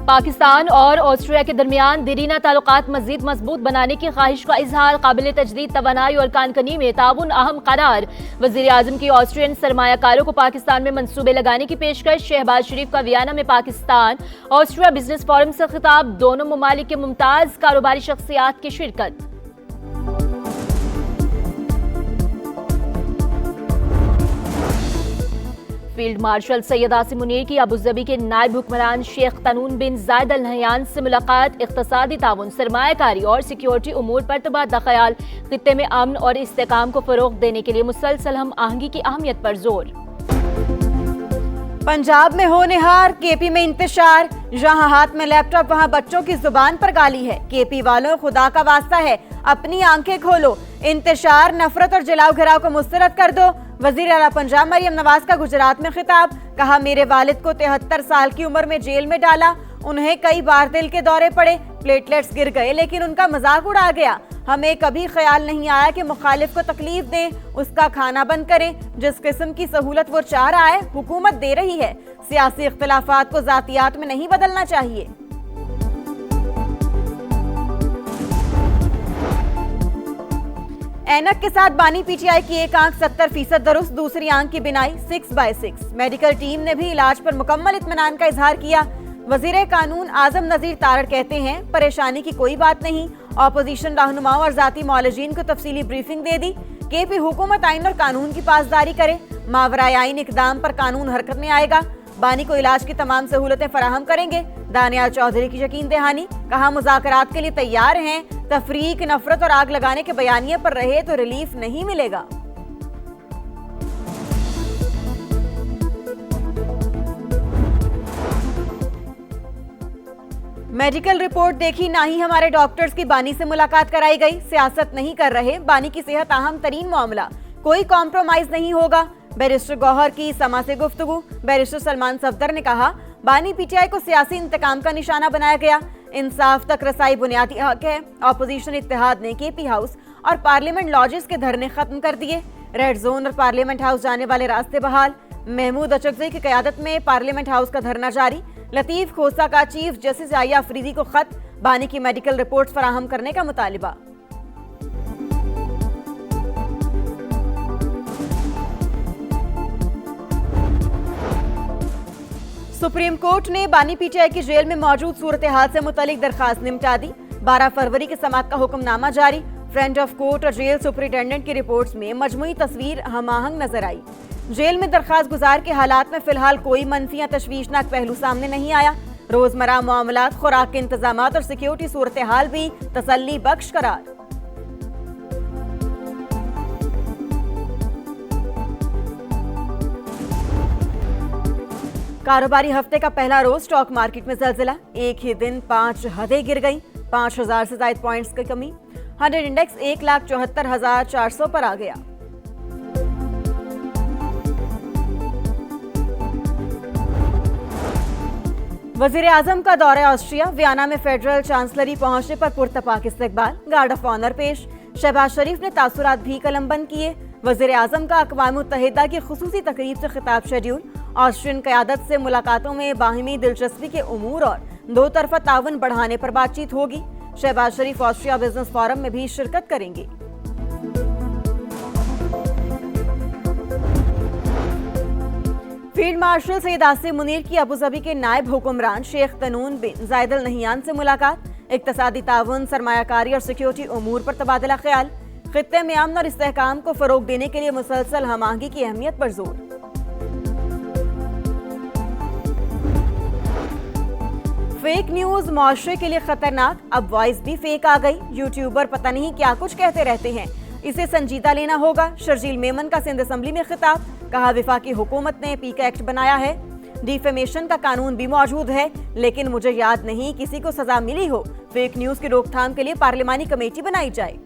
पाकिस्तान और ऑस्ट्रिया के दरमियान दीरीना ताल्लुकात मजीद मजबूत बनाने की ख्वाहिश का इजहार, काबिल तजदीद तवानाई और कानकनी में ताउन अहम करार। वजीर आजम की ऑस्ट्रियन सरमायाकारों को पाकिस्तान में मंसूबे लगाने की पेशकश। शहबाज शरीफ का वियना में पाकिस्तान ऑस्ट्रिया बिजनेस फोरम से खिताब, दोनों ममालिक के मुमताज कारोबारी शख्सियात की शिरकत। फील्ड मार्शल सैयद आसिम मुनीर की अबूजबी के नायब हुक्मरान शेख तनून बिन जायद अल नहयान से मुलाकात। इख्तिसादी ताउन, सरमायाकारी और सिक्योरिटी उमूर पर तबादला ख्याल। खित्ते में अमन और इस्तेकाम को फरोग देने के लिए मुसलसल हम आहंगी की अहमियत पर जोर। पंजाब में होनहार, केपी में इंतशार। जहां हाथ में लैपटॉप वहां बच्चों की जुबान पर गाली है। केपी वालों, खुदा का वास्ता है, अपनी आंखें खोलो। इंतशार, नफरत और जलाओ घिराव को मुस्तरद कर दो। वजीर आला पंजाब मरियम नवाज का गुजरात में खिताब। कहा, मेरे वालिद को 73 साल की उम्र में जेल में डाला। उन्हें कई बार दिल के दौरे पड़े, प्लेटलेट्स गिर गए, लेकिन उनका मजाक उड़ा गया। हमें कभी ख्याल नहीं आया कि मुखालिफ को तकलीफ दें, उसका खाना बंद करें। जिस किस्म की सहूलत वो चाह रहा है, हुकूमत दे रही है। सियासी इख्तिलाफात को जातियात में नहीं बदलना चाहिए। ऐनक के साथ बानी पीटीआई की एक आंख 70% दुरुस्त, दूसरी आंख की बिनाई 6/6। मेडिकल टीम ने भी इलाज पर मुकम्मल इत्मीनान का इजहार किया। वजीर कानून आजम नजीर तारड़ कहते हैं, परेशानी की कोई बात नहीं। ऑपोजिशन रहनुमाओं और जाती मौलजीन को तफसीली ब्रीफिंग दे दी। केपी हुकूमत आइन और कानून की पासदारी करे। मावराए आइन इकदाम पर कानून हरकत में आएगा। बानी को इलाज की तमाम सहूलतें फराहम करेंगे। दानियाल चौधरी की यकीन दहानी। कहा, मुज़ाकरात के लिए तैयार हैं। तफरीक, नफरत और आग लगाने के बयानिए पर रहे तो रिलीफ नहीं मिलेगा। मेडिकल रिपोर्ट देखी, ना ही हमारे डॉक्टर्स की बानी से मुलाकात कराई गई। सियासत नहीं कर रहे, बानी की सेहत अहम तरीन मामला, कोई कॉम्प्रोमाइज नहीं होगा। बैरिस्टर गौहर की समा से गुफ्तगू। बैरिस्टर सलमान सफदर ने कहा, बानी पीटीआई को सियासी इंतकाम का निशाना बनाया गया। इंसाफ तक रसाई बुनियादी हक है। ऑपोजिशन इत्तेहाद ने केपी हाउस और पार्लियामेंट लॉजेस के धरने खत्म कर दिए। रेड जोन और पार्लियामेंट हाउस जाने वाले रास्ते बहाल। महमूद अचकज़ई की क़यादत में पार्लियामेंट हाउस का धरना जारी। लतीफ खोसा का चीफ जस्टिस आया अफरीदी को खत, बानी की मेडिकल रिपोर्ट्स फराहम करने का मुतालिबा। सुप्रीम कोर्ट ने बानी पीटीआई की जेल में मौजूद सूरत हाल से मुतालिक दरखास्त निपटा दी। 12 फरवरी की समाअत का हुक्मनामा जारी। फ्रेंड ऑफ कोर्ट और जेल सुपरिटेंडेंट की रिपोर्ट्स में मजमुई तस्वीर हमाहंग नजर आई। जेल में दरखास्त गुजार के हालात में फिलहाल कोई मनफी या तशवीशनाक पहलू सामने नहीं आया। रोजमर्रा मामलात, खुराक के इंतजामात और सिक्योरिटी सूरत हाल भी तसल्ली बख्श करार। कारोबारी हफ्ते का पहला रोज स्टॉक मार्केट में ज़लज़ला। एक ही दिन 5 हदें गिर गई। 5000 से ज्यादा पॉइंट्स की कमी। 100 इंडेक्स 1,74,400 पर आ गया। वजीर आजम का दौरा ऑस्ट्रिया। वियना में फेडरल चांसलरी पहुंचने पर पुरतपाक इस्तकबाल, गार्ड ऑफ ऑनर पेश। शहबाज शरीफ ने तासुरात भी कलमबंद किए। वजीर आजम का अक़वाम मुत्तहिदा की खुसूसी तकरीब से खिताब शेड्यूल। ऑस्ट्रियन क़यादत से मुलाकातों में बाहिमी दिलचस्पी के उमूर और दो तरफा ताउन बढ़ाने पर बातचीत होगी। शहबाज शरीफ ऑस्ट्रिया बिजनेस फोरम में भी शिरकत करेंगे। फील्ड मार्शल सैयद आसिम मुनीर की अबूजबी के नायब हुक्मरान शेख तनून बिन जायद अल नहयान से मुलाकात। इक्तसादी ताउन, सरमायाकारी और सिक्योरिटी उमूर पर तबादला ख्याल। खित्ते में अमन और इस्तेहकाम को फरोग देने के लिए मुसलसल हम आहंगी की अहमियत पर जोर। फेक न्यूज माशरे के लिए खतरनाक, अब वॉइस भी फेक आ गई। यूट्यूबर पता नहीं क्या कुछ कहते रहते हैं, इसे संजीदा लेना होगा। शर्जील मेमन का सिंध असम्बली में खिताब। कहा, विफाकी हुकूमत ने पीका एक्ट बनाया है। डिफेमेशन का कानून भी मौजूद है, लेकिन मुझे याद नहीं किसी को सजा मिली हो। फेक न्यूज की रोकथाम के लिए पार्लिमानी कमेटी बनाई जाए।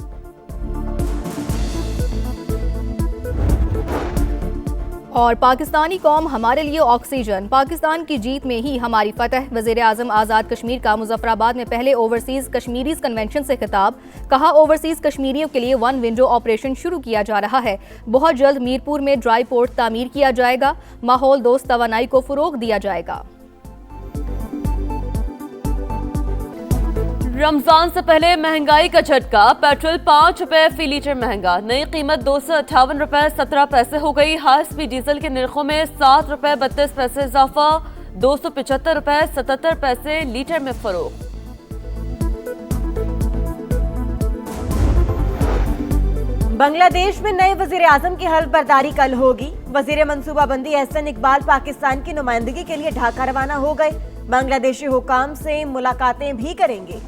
और पाकिस्तानी कौम हमारे लिए ऑक्सीजन, पाकिस्तान की जीत में ही हमारी फतह। वज़ीर आज़म आज़ाद कश्मीर का मुजफ्फराबाद में पहले ओवरसीज़ कश्मीरीज़ कन्वेंशन से खिताब। कहा, ओवरसीज़ कश्मीरियों के लिए 1 विंडो ऑपरेशन शुरू किया जा रहा है। बहुत जल्द मीरपुर में ड्राई पोर्ट तामीर किया जाएगा। माहौल दोस्त तवानाई को फ़रोग दिया जाएगा। रमजान से पहले महंगाई का झटका। पेट्रोल 5 रुपए फी लीटर महंगा, नई कीमत 258 रुपए 17 पैसे हो गई। हाई स्पीड डीजल के निर्खों में 7 रुपए 32 पैसे इजाफा, 275 रुपए 77 पैसे लीटर में फरोख्त। बांग्लादेश में नए वजीर आजम की हल्फ बर्दारी कल होगी। वजीर मंसूबाबंदी एहसन इकबाल पाकिस्तान की नुमाइंदगी के लिए ढाका रवाना हो गए। बांग्लादेशी हुकाम से मुलाकातें भी करेंगे।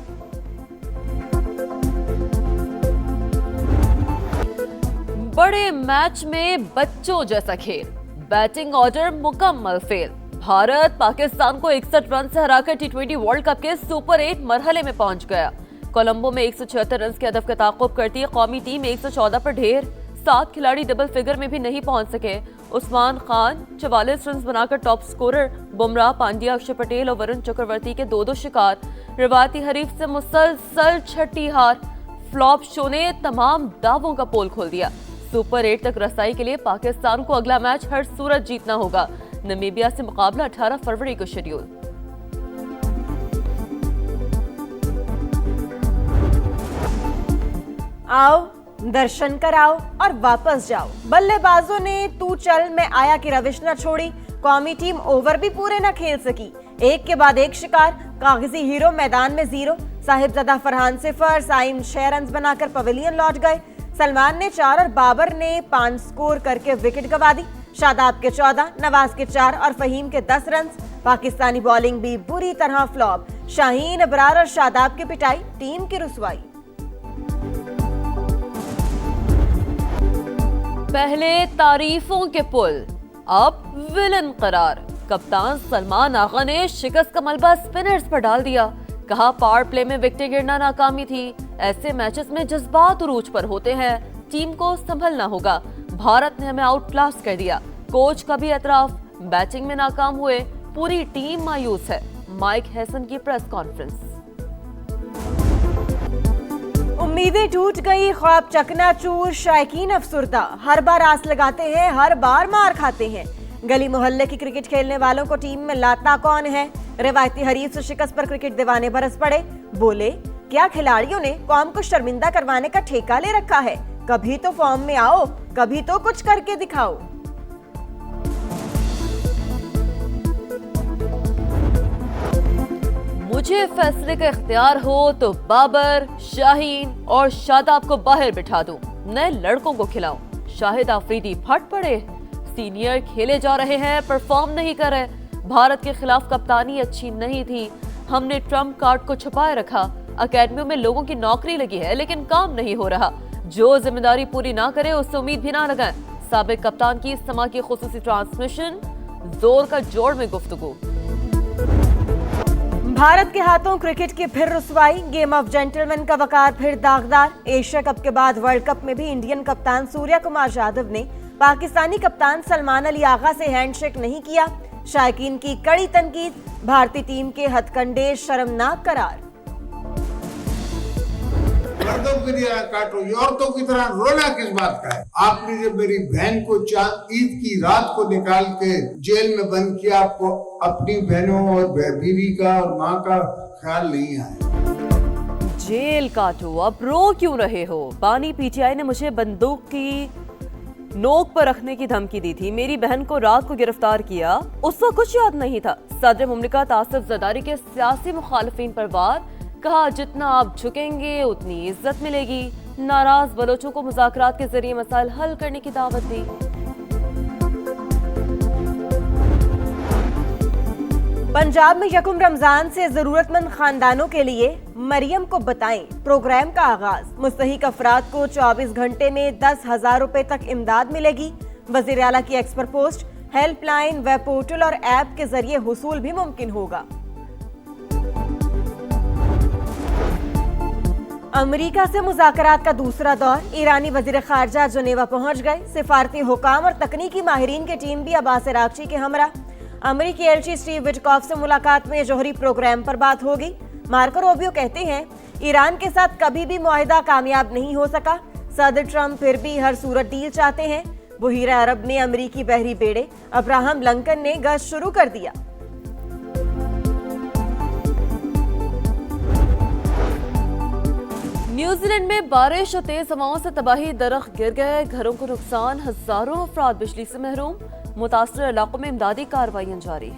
बड़े मैच में बच्चों जैसा खेल, बैटिंग ऑर्डर मुकम्मल फेल। भारत पाकिस्तान को 61 रन से हराकर टी20 वर्ल्ड कप के सुपर 8 मरहले में पहुंच गया। कोलंबो में 176 रन के हदफ का ताक़ुब करती कौमी टीम 114 पर ढेर। 7 खिलाड़ी डबल फिगर में भी नहीं पहुंच सके। उस्मान खान 44 रन बनाकर टॉप स्कोरर। बुमराह, पांड्या, अक्षर पटेल और वरुण चक्रवर्ती के 2-2 शिकार। रिवायती हरीफ से मुसलसल छठी हार। फ्लॉप शो ने तमाम दावों का पोल खोल दिया। सुपर 8 तक रसाई के लिए पाकिस्तान को अगला मैच हर सूरत जीतना होगा। नमीबिया से मुकाबला 18 फरवरी को शेड्यूल। आओ दर्शन कराओ और वापस जाओ। बल्लेबाजों ने तू चल मैं आया की रविश न छोड़ी। कौमी टीम ओवर भी पूरे न खेल सकी। एक के बाद एक शिकार। कागजी हीरो मैदान में 0। साहिबजादा फरहान 0, साइम 6 रन बनाकर पवेलियन लौट गए। सलमान ने 4 और बाबर ने 5 स्कोर करके विकेट गंवा दी। शादाब के 14, नवाज के 4 और फहीम के 10 रन। पाकिस्तानी बॉलिंग भी बुरी तरह फ्लॉप। शाहीन, अबरार और शादाब की पिटाई, टीम की रुसवाई। पहले तारीफों के पुल, अब विलन करार। कप्तान सलमान आगा ने शिकस्त का मलबा स्पिनर्स पर डाल दिया। कहा पावर प्ले में विकेटें गिरना नाकामी थी। ऐसे मैचेस में जज्बात उरूज पर होते हैं, टीम को संभलना होगा। भारत ने हमें आउट क्लास कर दिया। कोच का भी एतराफ, बैटिंग में नाकाम हुए, पूरी टीम मायूस है। माइक हैसन की प्रेस कॉन्फ्रेंस। उम्मीदें टूट गई, ख्वाब चकनाचूर, शायकीन अफसुर्दा। हर बार आस लगाते हैं, हर बार मार खाते हैं। गली मोहल्ले की क्रिकेट खेलने वालों को टीम में लाता कौन है। रिवायती हरीफ से शिकस्त पर क्रिकेट दीवाने बरस पड़े। बोले क्या खिलाड़ियों ने कौम को शर्मिंदा करवाने का ठेका ले रखा है। कभी तो फॉर्म में आओ, कभी तो कुछ करके दिखाओ। मुझे फैसले का इख्तियार हो तो बाबर, शाहीन और शादाब को बाहर बिठा दूं, नए लड़कों को खिलाऊं। शाहिद आफरीदी फट पड़े। सीनियर खेले जा रहे हैं, परफॉर्म नहीं कर रहे। भारत के खिलाफ कप्तानी अच्छी नहीं थी। हमने ट्रम्प कार्ड को छुपाए रखा। अकेडमियों में लोगों की नौकरी लगी है लेकिन काम नहीं हो रहा। जो जिम्मेदारी पूरी ना करे उससे उम्मीद भी ना लगाएं। साबिक कप्तान की इस्तेमाल की खुसूसी ट्रांसमिशन, जोर का जोड़ में गुफ्तगू। भारत के हाथों क्रिकेट की फिर रुसवाई। गेम ऑफ जेंटलमैन का वकार फिर दागदार। एशिया कप के बाद वर्ल्ड कप में भी इंडियन कप्तान सूर्या कुमार यादव ने पाकिस्तानी कप्तान सलमान अली आगा से हैंडशेक नहीं किया। शायकीन की कड़ी तनकीद। भारतीय टीम के हथकंडे शर्मनाक करार। मर्दों की तरह काटो, औरतों की तरह रोना किस बात का है। आपने जब मेरी बहन को ईद की रात को निकाल के जेल में बंद किया, आपको अपनी बहनों और बीवी का और माँ का ख्याल नहीं आया। जेल काटो, अब रो क्यों रहे हो। बानी पीटीआई ने मुझे बंदूक की नोक पर रखने की धमकी दी थी। मेरी बहन को रात को गिरफ्तार किया, उसको कुछ याद नहीं था। सदर मुमलिकत आसिफ जरदारी के सियासी मुखालिफिन पर वार। कहा जितना आप झुकेंगे उतनी इज्जत मिलेगी। नाराज बलोचों को मुज़ाकरात के जरिए मसाइल हल करने की दावत दी। पंजाब में यकुम रमजान से जरूरतमंद खानदानों के लिए मरियम को बताएं प्रोग्राम का आगाज। मुस्तहिक अफराद को 24 घंटे में 10,000 रुपए तक इमदाद मिलेगी। वजीर आला की एक्स पर पोस्ट। हेल्पलाइन, वेब पोर्टल और ऐप के जरिए हुसूल भी मुमकिन होगा। अमेरिका से मुज़ाकरात का दूसरा दौर। ईरानी वजीर खारजा जेनेवा पहुंच गए। सिफारती हुकाम और तकनीकी माहिरीन की टीम भी अब्बास अरागची के हमरा। अमेरिकी एलची स्टीव विटकॉफ से मुलाकात में जौहरी प्रोग्राम पर बात होगी। मार्को रूबियो कहते हैं ईरान के साथ कभी भी मुआहिदा कामयाब नहीं हो सका। सदर ट्रंप फिर भी हर सूरत डील चाहते हैं। बुहीरा अरब ने अमेरिकी बहरी बेड़े अब्राहम लिंकन ने गश्त शुरू कर दिया। न्यूजीलैंड में बारिश और तेज हवाओं से तबाही, दरख्त गिर गए, घरों को नुकसान, हजारों अफराद बिजली से महरूम। मुतासर इलाकों में इमदादी कार्रवाइयां जारी।